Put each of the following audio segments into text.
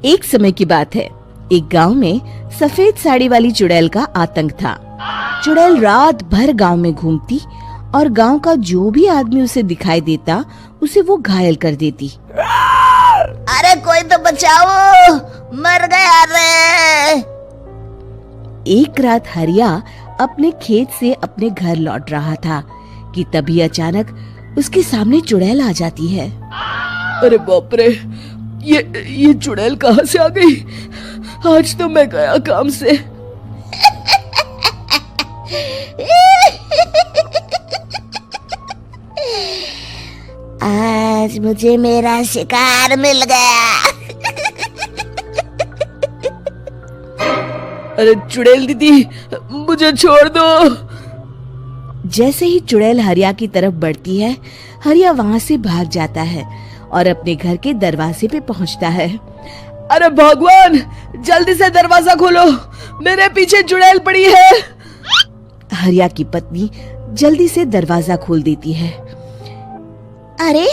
एक समय की बात है। एक गांव में सफेद साड़ी वाली चुड़ैल का आतंक था। चुड़ैल रात भर गांव में घूमती और गांव का जो भी आदमी उसे दिखाई देता उसे वो घायल कर देती। अरे कोई तो बचाओ, मर गया रे। एक रात हरिया अपने खेत से अपने घर लौट रहा था कि तभी अचानक उसके सामने चुड़ैल आ जाती है। अरे बाप रे, ये चुड़ैल कहाँ से आ गई? आज तो मैं गया काम से। आज मुझे मेरा शिकार मिल गया। अरे चुड़ैल दीदी, मुझे छोड़ दो। जैसे ही चुड़ैल हरिया की तरफ बढ़ती है, हरिया वहाँ से भाग जाता है और अपने घर के दरवाजे पे पहुँचता है। अरे भगवान, जल्दी से दरवाजा खोलो, मेरे पीछे चुड़ैल पड़ी है। हरिया की पत्नी जल्दी से दरवाजा खोल देती है। अरे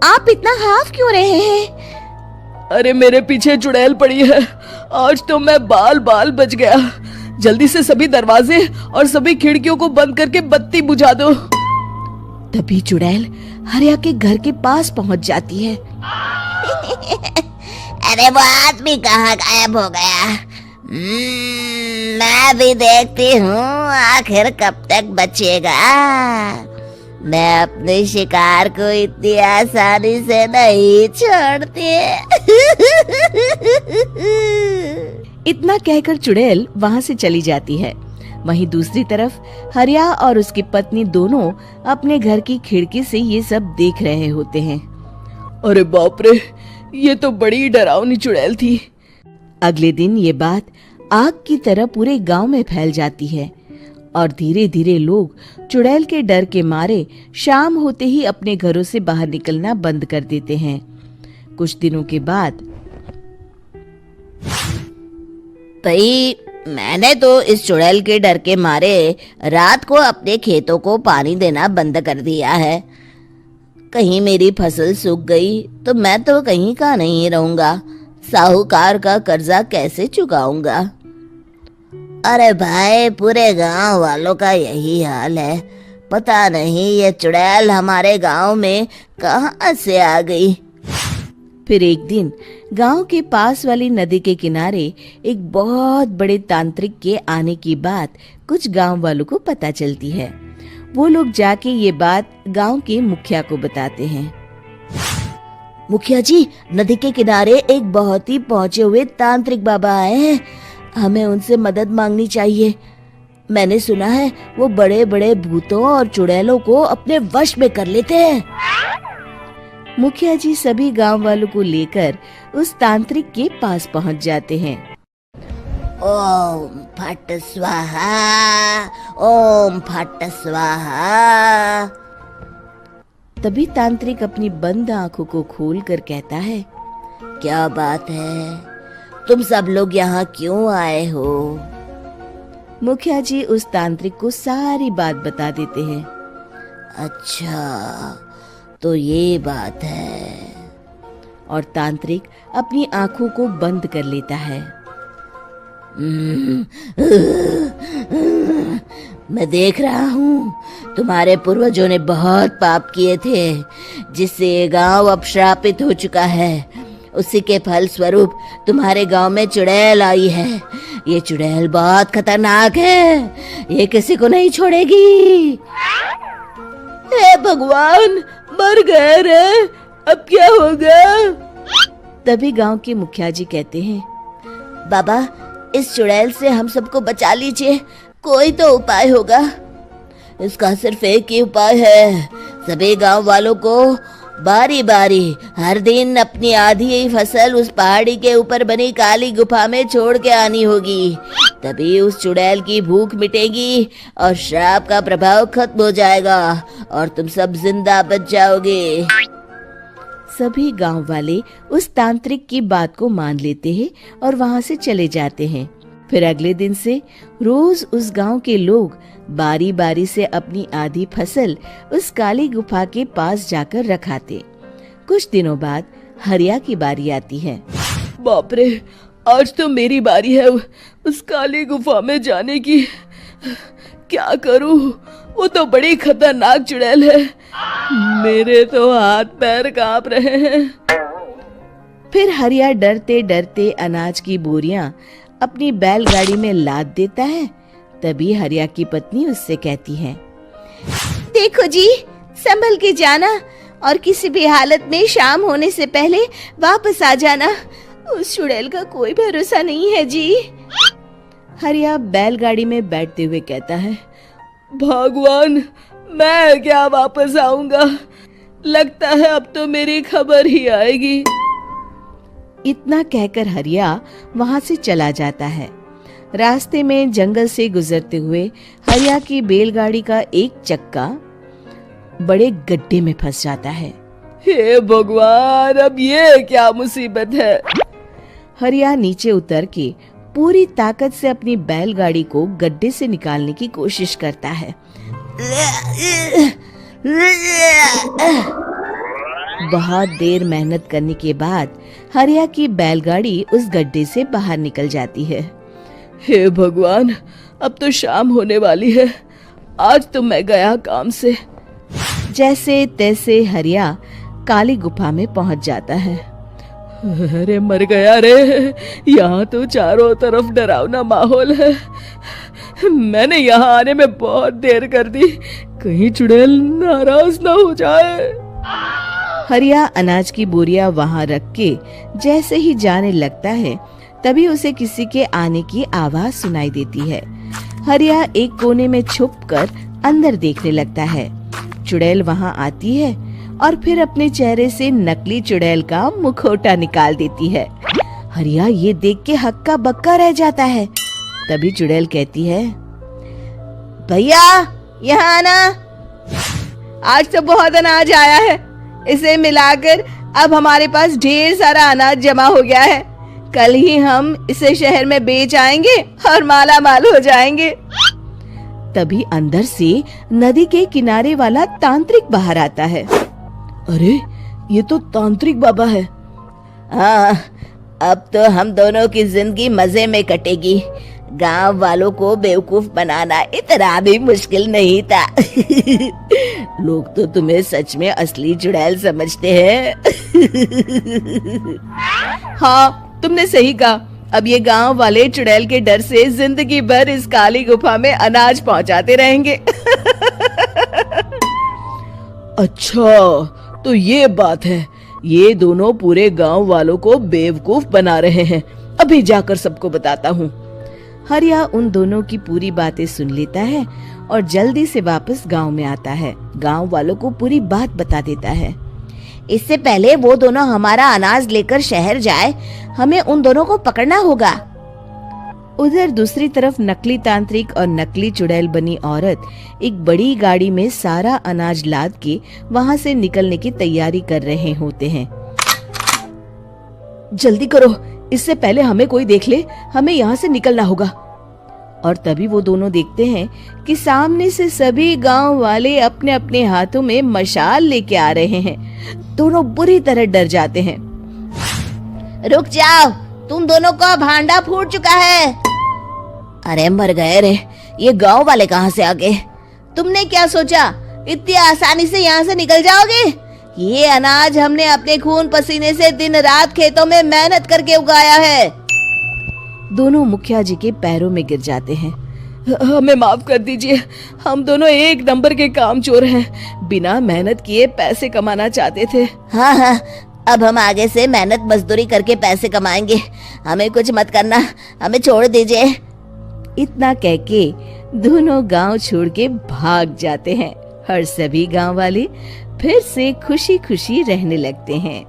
आप इतना हाफ क्यों रहे हैं? अरे मेरे पीछे चुड़ैल पड़ी है, आज तो मैं बाल बाल बच गया। जल्दी से सभी दरवाजे और सभी खिड़कियों को बंद करके बत्ती बुझा दो। तभी चुड़ैल हरिया के घर के पास पहुंच जाती है। अरे वो आदमी कहाँ गायब हो गया? मैं भी देखती हूँ आखिर कब तक बचेगा। मैं अपने शिकार को इतनी आसानी से नहीं छोड़ती। इतना कहकर चुड़ैल वहाँ से चली जाती है। वहीं दूसरी तरफ हरिया और उसकी पत्नी दोनों अपने घर की खिड़की से ये सब देख रहे होते हैं। अरे बाप रे, ये तो बड़ी डरावनी चुड़ैल थी। अगले दिन ये बात आग की तरह पूरे गांव में फैल जाती है और धीरे धीरे लोग चुड़ैल के डर के मारे शाम होते ही अपने घरों से बाहर निकलना बंद कर देते हैं। कुछ दिनों के बाद भाई, मैंने तो इस चुड़ैल के डर के मारे रात को अपने खेतों को पानी देना बंद कर दिया है। कहीं मेरी फसल सूख गई तो मैं तो कहीं का नहीं रहूंगा। साहूकार का कर्जा कैसे चुकाऊंगा? अरे भाई, पूरे गांव वालों का यही हाल है। पता नहीं ये चुड़ैल हमारे गांव में कहां से आ गई। फिर एक दिन गांव के पास वाली नदी के किनारे एक बहुत बड़े तांत्रिक के आने की बात कुछ गांव वालों को पता चलती है। वो लोग जाके ये बात गांव के मुखिया को बताते हैं। मुखिया जी, नदी के किनारे एक बहुत ही पहुंचे हुए तांत्रिक बाबा आए हैं। हमें उनसे मदद मांगनी चाहिए। मैंने सुना है वो बड़े बड़े भूतों और चुड़ैलों को अपने वश में कर लेते हैं। मुखिया जी सभी गांव वालों को लेकर उस तांत्रिक के पास पहुंच जाते हैं। ओम फट स्वाहा, ओम फट स्वाहा। तभी तांत्रिक अपनी बंद आंखों को खोलकर कहता है, क्या बात है? तुम सब लोग यहाँ क्यों आए हो? मुखिया जी उस तांत्रिक को सारी बात बता देते हैं। अच्छा, तो ये बात है। और तांत्रिक अपनी आंखों को बंद कर लेता है। मैं देख रहा हूँ तुम्हारे पूर्वजों ने बहुत पाप किए थे, जिससे ये गांव अब श्रापित हो चुका है। उसी के फल स्वरूप तुम्हारे गांव में चुड़ैल आई है। ये चुड़ैल बहुत खतरनाक है, ये किसी को नहीं छोड़ेगी। हे भगवान, मर गए रे, अब क्या होगा? तभी गांव के मुखिया जी कहते हैं, बाबा, इस चुड़ैल से हम सबको बचा लीजिए। कोई तो उपाय होगा। इसका सिर्फ एक ही उपाय है। सभी गांव वालों को बारी बारी हर दिन अपनी आधी फसल उस पहाड़ी के ऊपर बनी काली गुफा में छोड़ के आनी होगी। तभी उस चुड़ैल की भूख मिटेगी और श्राप का प्रभाव खत्म हो जाएगा और तुम सब जिंदा बच जाओगे। सभी गांव वाले उस तांत्रिक की बात को मान लेते हैं और वहां से चले जाते हैं। फिर अगले दिन से रोज उस गांव के लोग बारी बारी से अपनी आधी फसल उस काली गुफा के पास जाकर रखाते। कुछ दिनों बाद हरिया की बारी आती है। बाप रे, आज तो मेरी बारी है उस काली गुफा में जाने की। क्या करूं, वो तो बड़ी खतरनाक चुड़ैल है। मेरे तो हाथ पैर कांप रहे हैं। फिर हरिया डरते डरते अनाज की बोरियां अपनी बैलगाड़ी में लाद देता है। तभी हरिया की पत्नी उससे कहती है, देखो जी, संभल के जाना और किसी भी हालत में शाम होने से पहले वापस आ जाना। उस चुड़ैल का कोई भरोसा नहीं है जी। हरिया बैलगाड़ी में बैठते हुए कहता है, भगवान, मैं क्या वापस आऊंगा? लगता है अब तो मेरी खबर ही आएगी। इतना कहकर हरिया वहां से चला जाता है। रास्ते में जंगल से गुजरते हुए हरिया की बैलगाड़ी का एक चक्का बड़े गड्ढे में फंस जाता है। हे भगवान, अब ये क्या मुसीबत है? हरिया नीचे उतर के पूरी ताकत से अपनी बैलगाड़ी को गड्ढे से निकालने की कोशिश करता है। बहुत देर मेहनत करने के बाद हरिया की बैलगाड़ी उस गड्ढे से बाहर निकल जाती है। हे भगवान, अब तो शाम होने वाली है। आज तो मैं गया काम से। जैसे तैसे हरिया काली गुफा में पहुंच जाता है। अरे मर गया रे, यहाँ तो चारों तरफ डरावना माहौल है। मैंने यहाँ आने में बहुत देर कर दी, कहीं चुड़ैल नाराज ना हो जाए। हरिया अनाज की बोरियां वहां रख के जैसे ही जाने लगता है, तभी उसे किसी के आने की आवाज सुनाई देती है। हरिया एक कोने में छुपकर अंदर देखने लगता है। चुड़ैल वहां आती है और फिर अपने चेहरे से नकली चुड़ैल का मुखौटा निकाल देती है। हरिया ये देख के हक्का बक्का रह जाता है। तभी चुड़ैल कहती है, भैया यहाँ आना। आज तो बहुत अनाज आया है, इसे मिलाकर अब हमारे पास ढेर सारा अनाज जमा हो गया है। कल ही हम इसे शहर में बेच आएंगे और माला माल हो जाएंगे। तभी अंदर से नदी के किनारे वाला तांत्रिक बाहर आता है। अरे, ये तो तांत्रिक बाबा है। हाँ, अब तो हम दोनों की जिंदगी मजे में कटेगी। गांव वालों को बेवकूफ बनाना इतना भी मुश्किल नहीं था। लोग तो तुम्हें सच में असली चुड़ैल समझते हैं। हाँ, तुमने सही कहा। अब ये गांव वाले चुड़ैल के डर से जिंदगी भर इस काली गुफा में अनाज पहुंचाते रहेंगे। अच्छा, तो ये बात है। ये दोनों पूरे गांव वालों को बेवकूफ बना रहे हैं। अभी जाकर सबको बताता हूँ। हरिया उन दोनों की पूरी बातें सुन लेता है और जल्दी से वापस गांव में आता है। गांव वालों को पूरी बात बता देता है। इससे पहले वो दोनों हमारा अनाज लेकर शहर जाए, हमें उन दोनों को पकड़ना होगा। उधर दूसरी तरफ नकली तांत्रिक और नकली चुड़ैल बनी औरत एक बड़ी गाड़ी में सारा अनाज लाद के वहां से निकलने की तैयारी कर रहे होते हैं। जल्दी करो, इससे पहले हमें कोई देख ले। हमें यहाँ से निकलना होगा। और तभी वो दोनों देखते हैं कि सामने से सभी गांव वाले अपने अपने हाथों में मशाल लेके आ रहे हैं। दोनों बुरी तरह डर जाते हैं। रुक जाओ, तुम दोनों का भांडा फूट चुका है। अरे मर गए रे, ये गांव वाले कहाँ से आ गए? तुमने क्या सोचा इतनी आसानी से यहाँ से निकल जाओगे? ये अनाज हमने अपने खून पसीने से दिन रात खेतों में मेहनत करके उगाया है। दोनों मुखिया जी के पैरों में गिर जाते हैं। हमें माफ कर दीजिए, हम दोनों एक नंबर के कामचोर हैं। बिना मेहनत किए पैसे कमाना चाहते थे। हाँ हाँ, अब हम आगे से मेहनत मजदूरी करके पैसे कमाएंगे। हमें कुछ मत करना, हमें छोड़ दीजिए। इतना कह के दोनों गांव छोड़ के भाग जाते हैं और सभी गांव वाले फिर से खुशी खुशी रहने लगते हैं।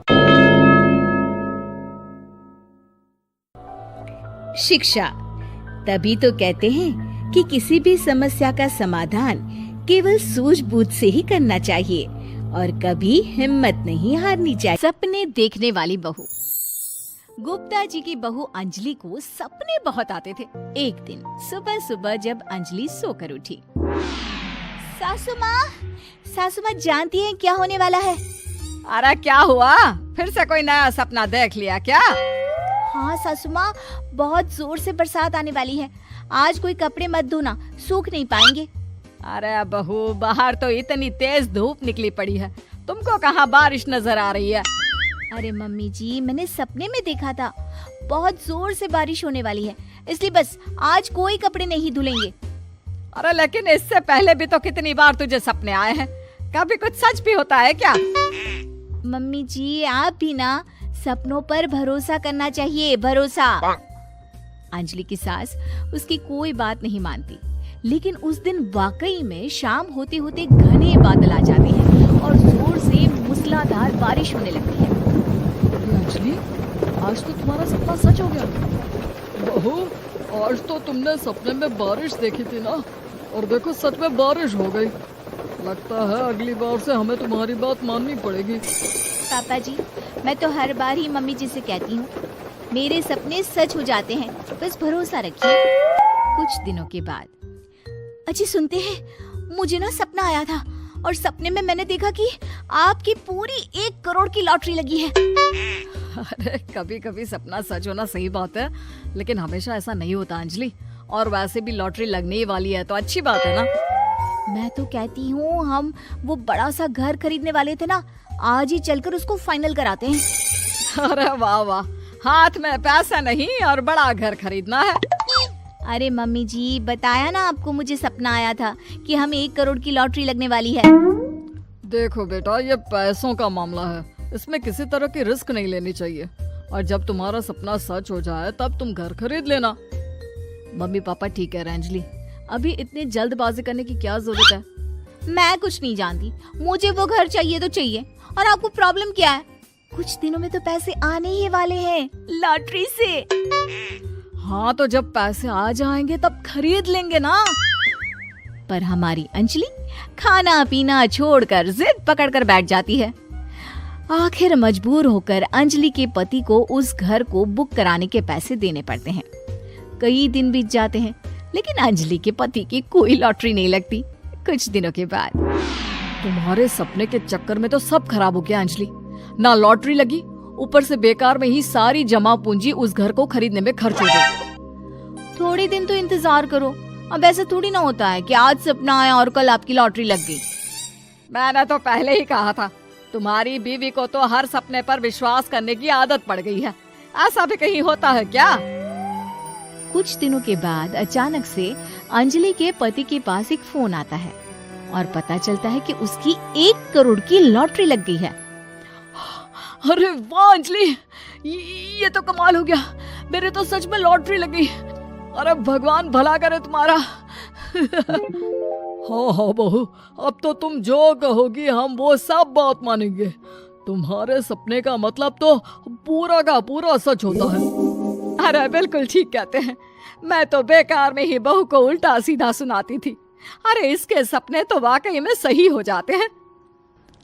शिक्षा, तभी तो कहते हैं कि किसी भी समस्या का समाधान केवल सूझबूझ से ही करना चाहिए और कभी हिम्मत नहीं हारनी चाहिए। सपने देखने वाली बहू। गुप्ता जी की बहू अंजलि को सपने बहुत आते थे। एक दिन सुबह सुबह जब अंजलि सोकर उठी, सासू माँ जानती हैं क्या होने वाला है? अरे क्या हुआ, फिर से कोई नया सपना देख लिया क्या? हाँ सासू माँ, बहुत जोर से बरसात आने वाली है। आज कोई कपड़े मत धोना, सूख नहीं पाएंगे। अरे बहू, बाहर तो इतनी तेज धूप निकली पड़ी है, तुमको कहाँ बारिश नजर आ रही है? अरे मम्मी जी, मैंने सपने में देखा था बहुत जोर से बारिश होने वाली है, इसलिए बस आज कोई कपड़े नहीं धुलेंगे। अरे लेकिन इससे पहले भी तो कितनी बार तुझे सपने आए हैं, कभी कुछ सच भी होता है क्या? मम्मी जी, आप भी ना सपनों पर भरोसा करना चाहिए, भरोसा। अंजलि की सास उसकी कोई बात नहीं मानती, लेकिन उस दिन वाकई में शाम होते होते घने बादल आ जाते हैं और जोर से मूसलाधार बारिश होने लगती है। अंजलि, आज तो तुम्हारा सपना सच हो गया। बहू, आज तो तुमने सपने में बारिश देखी थी ना, और देखो सच में बारिश हो गई। लगता है अगली बार से हमें तुम्हारी बात माननी पड़ेगी। पापा जी, मैं तो हर बार ही मम्मी जी से कहती हूँ, मेरे सपने सच हो जाते हैं, बस भरोसा रखिए। कुछ दिनों के बाद, अजी सुनते हैं, मुझे ना सपना आया था और सपने में मैंने देखा कि आपकी पूरी 1 करोड़ की लॉटरी लगी है। अरे कभी कभी सपना सच होना सही बात है, लेकिन हमेशा ऐसा नहीं होता अंजलि। और वैसे भी लॉटरी लगने ही वाली है तो अच्छी बात है ना। मैं तो कहती हूँ, हम वो बड़ा सा घर खरीदने वाले थे ना, आज ही चलकर उसको फाइनल कराते हैं। अरे वाह वाह, हाथ में पैसा नहीं और बड़ा घर खरीदना है। अरे मम्मी जी, बताया ना आपको, मुझे सपना आया था कि हम 1 करोड़ की लॉटरी लगने वाली है। देखो बेटा, ये पैसों का मामला है, इसमें किसी तरह की रिस्क नहीं लेनी चाहिए। और जब तुम्हारा सपना सच हो जाए तब तुम घर खरीद लेना। मम्मी पापा ठीक है अंजलि, अभी इतनी जल्दबाजी करने की क्या जरूरत है? मैं कुछ नहीं जानती, मुझे वो घर चाहिए तो चाहिए। और आपको प्रॉब्लम क्या है? कुछ दिनों में तो पैसे आने ही वाले हैं लॉटरी से। हाँ, तो जब पैसे आ जाएंगे तब खरीद लेंगे ना। पर हमारी अंजलि खाना पीना छोड़कर जिद पकड़कर बैठ जाती है। आखिर मजबूर होकर अंजलि के पति को उस घर को बुक कराने के पैसे देने पड़ते हैं। कई दिन बीत जाते हैं, लेकिन अंजलि के पति की कोई लॉटरी नहीं लगती। कुछ दिनों के बाद, तुम्हारे सपने के चक्कर में तो सब खराब हो गया अंजलि। ना लॉटरी लगी, ऊपर से बेकार में ही सारी जमा पूंजी उस घर को खरीदने में खर्च हो गई। थोड़े दिन तो इंतजार करो, अब ऐसा थोड़ी ना होता है कि आज सपना आया और कल आपकी लॉटरी लग गई। मैंने तो पहले ही कहा था, तुम्हारी बीवी को तो हर सपने पर विश्वास करने की आदत पड़ गई है। ऐसा भी कहीं होता है क्या? कुछ दिनों के बाद अचानक से अंजलि के पति के पास एक फोन आता है और पता चलता है कि उसकी 1 करोड़ की लॉटरी लग गई है। अरे वाह अंजलि, ये तो कमाल हो गया, मेरे तो सच में लॉटरी लगी। अरे भगवान भला करे तुम्हारा। हाँ हाँ बहू, अब तो तुम जो कहोगी हम वो सब बात मानेंगे। तुम्हारे सपने का मतलब तो पूरा का पूरा सच होता है। अरे बिल्कुल ठीक कहते हैं, मैं तो बेकार में ही बहू को उल्टा सीधा सुनाती थी। अरे इसके सपने तो वाकई में सही हो जाते हैं।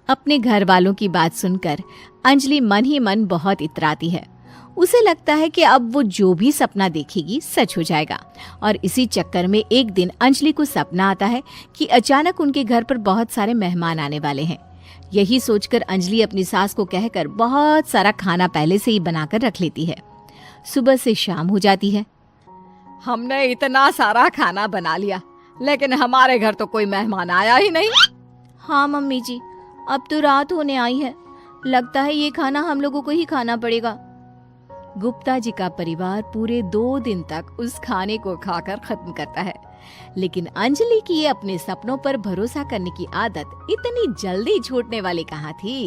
अपने घर वालों की बात सुनकर अंजलि मन ही मन बहुत इतराती है। उसे लगता है कि अब वो जो भी सपना देखेगी सच हो जाएगा। और इसी चक्कर में एक दिन अंजलि को सपना आता है कि अचानक उनके घर पर बहुत सारे मेहमान आने वाले हैं। यही सोचकर अंजलि अपनी सास को कहकर बहुत सारा खाना पहले से ही बनाकर रख लेती है। सुबह से शाम हो जाती है। हमने इतना सारा खाना बना लिया, लेकिन हमारे घर तो कोई मेहमान आया ही नहीं। हाँ मम्मी जी, अब तो रात होने आई है, लगता है ये खाना हम लोगों को ही खाना पड़ेगा। गुप्ता जी का परिवार पूरे 2 दिन तक उस खाने को खाकर खत्म करता है, लेकिन अंजलि की ये अपने सपनों पर भरोसा करने की आदत इतनी जल्दी छूटने वाली कहाँ थी।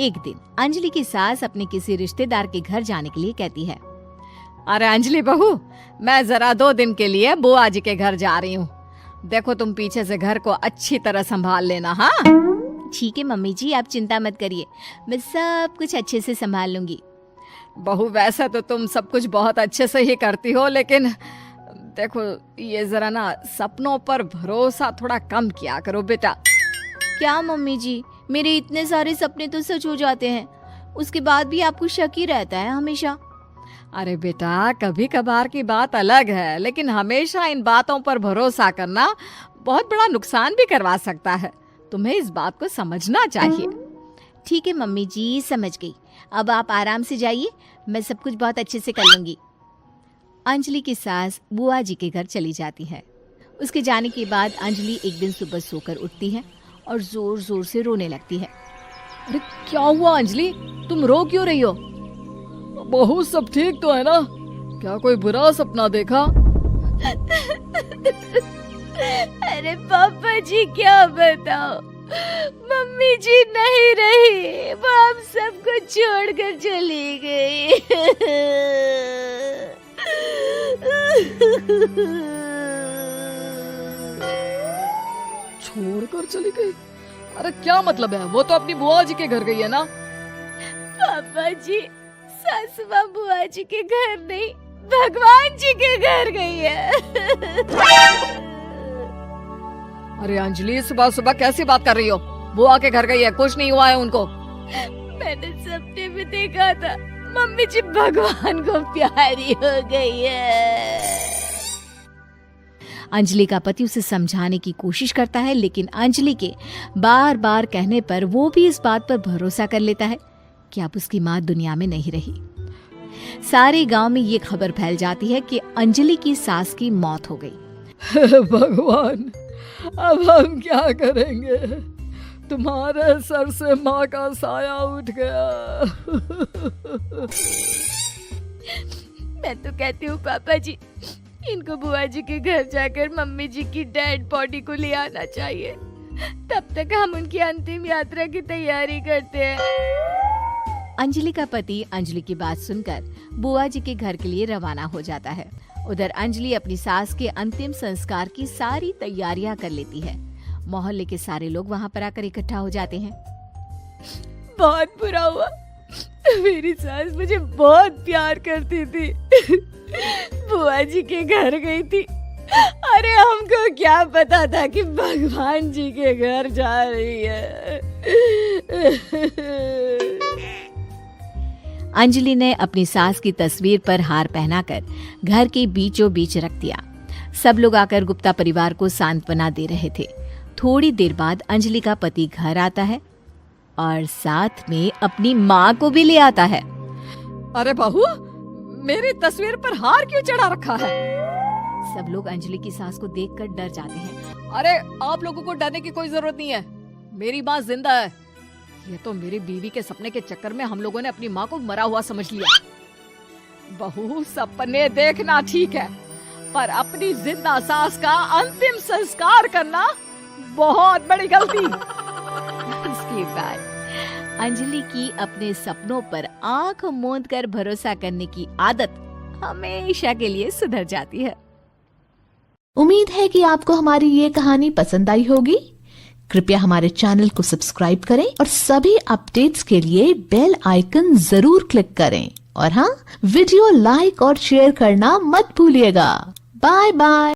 एक दिन अंजलि की सास अपने किसी रिश्तेदार के घर जाने के लिए कहती है, अरे अंजलि बहू, मैं जरा 2 दिन के लिए बुआ जी के घर जा रही हूँ। देखो तुम पीछे से घर को अच्छी तरह संभाल लेना। हाँ ठीक है मम्मी जी, आप चिंता मत करिए, मैं सब कुछ अच्छे से संभाल लूंगी। बहू, वैसे तो तुम सब कुछ बहुत अच्छे से ही करती हो, लेकिन देखो ये जरा ना सपनों पर भरोसा थोड़ा कम किया करो बेटा। क्या मम्मी जी, मेरे इतने सारे सपने तो सच हो जाते हैं, उसके बाद भी आपको शक ही रहता है हमेशा। अरे बेटा, कभी कभार की बात अलग है, लेकिन हमेशा इन बातों पर भरोसा करना बहुत बड़ा नुकसान भी करवा सकता है। तुम्हें इस बात को समझना चाहिए। ठीक है मम्मी जी, समझ गई। अब आप आराम से जाइए, मैं सब कुछ बहुत अच्छे से कर लूंगी। अंजलि की सास बुआ जी के घर चली जाती है। उसके जाने के बाद अंजलि एक दिन सुबह सोकर उठती है और जोर जोर से रोने लगती है। अरे क्या हुआ अंजलि, तुम रो क्यों रही हो? बहू सब ठीक तो है ना? क्या कोई बुरा सपना देखा? अरे पापा जी क्या बताओ, मम्मी जी नहीं रही, वो हम सबको छोड़कर चली गई। छोड़कर चली गई? अरे क्या मतलब है, वो तो अपनी बुआ जी के घर गई है ना? पापा जी, सासू माँ बुआ जी के घर नहीं, भगवान जी के घर गई है। अरे अंजलि, सुबह सुबह कैसी बात कर रही हो? बुआ के घर गई है, कुछ नहीं हुआ है उनको। मैंने सपने में देखा था, मम्मी जी भगवान को प्यारी हो गई है। अंजलि का पति उसे समझाने की कोशिश करता है, लेकिन अंजलि के बार बार कहने पर वो भी इस बात पर भरोसा कर लेता है कि अब उसकी माँ दुनिया में नहीं रही। सारे गांव में ये खबर फैल जाती है कि अंजलि की सास की मौत हो गई। भगवान, अब हम क्या करेंगे? तुम्हारे सर से माँ का साया उठ गया। मैं तो कहती हूँ पापा जी, इनको बुआ जी के घर जाकर मम्मी जी की डेड बॉडी को ले आना चाहिए, तब तक हम उनकी अंतिम यात्रा की तैयारी करते हैं। अंजलि का पति अंजलि की बात सुनकर बुआ जी के घर के लिए रवाना हो जाता है। उधर अंजलि अपनी सास के अंतिम संस्कार की सारी तैयारियां कर लेती है। मोहल्ले के सारे लोग वहां पर आकर इकट्ठा हो जाते हैं। बहुत बुरा हुआ, मेरी सास मुझे बहुत प्यार करती थी, बुआ जी के घर गई थी। अरे हमको क्या पता था कि भगवान जी के घर जा रही है। अंजलि ने अपनी सास की तस्वीर पर हार पहनाकर घर के बीचों बीच रख दिया। सब लोग आकर गुप्ता परिवार को सांत्वना दे रहे थे। थोड़ी देर बाद अंजलि का पति घर आता है और साथ में अपनी माँ को भी ले आता है। अरे बहू, मेरी तस्वीर पर हार क्यों चढ़ा रखा है? सब लोग अंजलि की सास को देखकर डर जाते हैं। अरे आप लोगों को डरने की कोई जरूरत नहीं है, मेरी माँ जिंदा है। ये तो मेरी बीवी के सपने के चक्कर में हम लोगों ने अपनी माँ को मरा हुआ समझ लिया। बहू, सपने देखना ठीक है, पर अपनी जिंदा सास का अंतिम संस्कार करना बहुत बड़ी गलती। इसके बाद अंजलि की अपने सपनों पर आंख मूंद कर भरोसा करने की आदत हमेशा के लिए सुधर जाती है। उम्मीद है कि आपको हमारी ये कहानी पसंद आई होगी। कृपया हमारे चैनल को सब्सक्राइब करें और सभी अपडेट्स के लिए बेल आइकन जरूर क्लिक करें। और हाँ, वीडियो लाइक और शेयर करना मत भूलिएगा। Bye bye.